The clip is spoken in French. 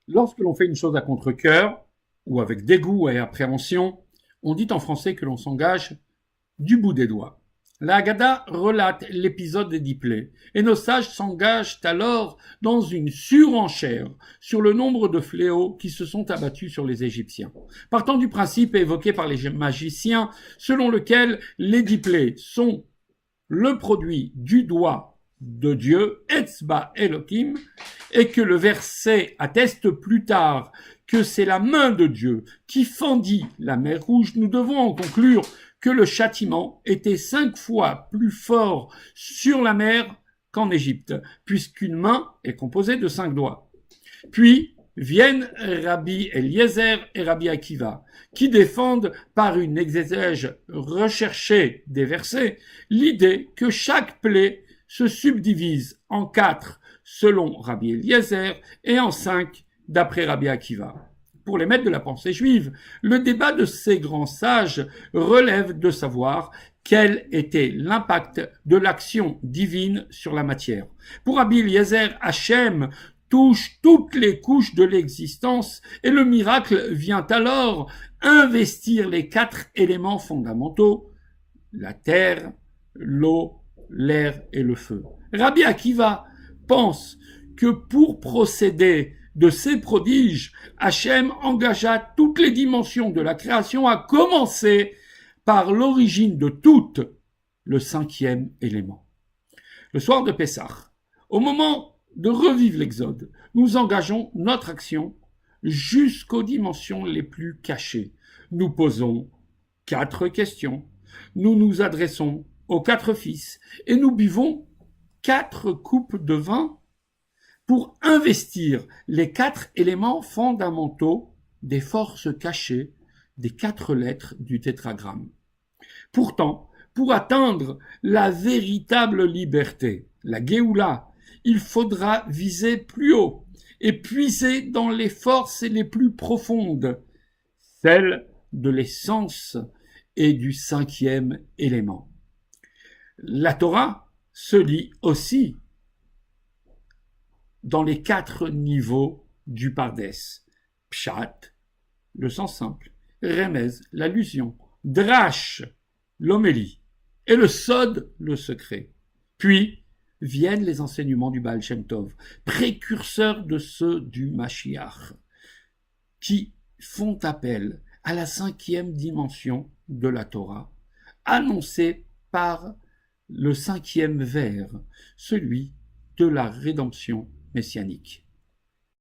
Lorsque l'on fait une chose à contre-cœur, ou avec dégoût et appréhension, on dit en français que l'on s'engage du bout des doigts. La Haggadah relate l'épisode des 10 plaies, et nos sages s'engagent alors dans une surenchère sur le nombre de fléaux qui se sont abattus sur les Égyptiens. Partant du principe évoqué par les magiciens, selon lequel les 10 plaies sont le produit du doigt de Dieu, Etzba Elohim, et que le verset atteste plus tard que c'est la main de Dieu qui fendit la mer Rouge, nous devons en conclure que le châtiment était 5 fois plus fort sur la mer qu'en Égypte, puisqu'une main est composée de 5 doigts. Puis viennent Rabbi Eliezer et Rabbi Akiva, qui défendent par une exégèse recherchée des versets l'idée que chaque plaie se subdivise en 4 selon Rabbi Eliezer et en 5 d'après Rabbi Akiva. Pour les maîtres de la pensée juive, le débat de ces grands sages relève de savoir quel était l'impact de l'action divine sur la matière. Pour Rabbi Eliezer, Hachem touche toutes les couches de l'existence et le miracle vient alors investir les 4 éléments fondamentaux, la terre, l'eau, l'air et le feu. Rabbi Akiva pense que pour procéder de ces prodiges, Hachem engagea toutes les dimensions de la création, à commencer par l'origine de toutes, le 5e élément. Le soir de Pessah, au moment de revivre l'Exode, nous engageons notre action jusqu'aux dimensions les plus cachées. Nous posons 4 questions, nous nous adressons aux 4 fils et nous buvons 4 coupes de vin pour investir les 4 éléments fondamentaux des forces cachées des 4 lettres du tétragramme. Pourtant, pour atteindre la véritable liberté, la Géoula, il faudra viser plus haut et puiser dans les forces les plus profondes, celles de l'essence et du 5e élément. La Torah se lit aussi dans les 4 niveaux du Pardès. Pshat, le sens simple, Remez, l'allusion, Drash, l'homélie, et le Sod, le secret. Puis viennent les enseignements du Baal Shem Tov, précurseurs de ceux du Mashiach, qui font appel à la 5e dimension de la Torah, annoncée par le 5e vers, celui de la rédemption messianique.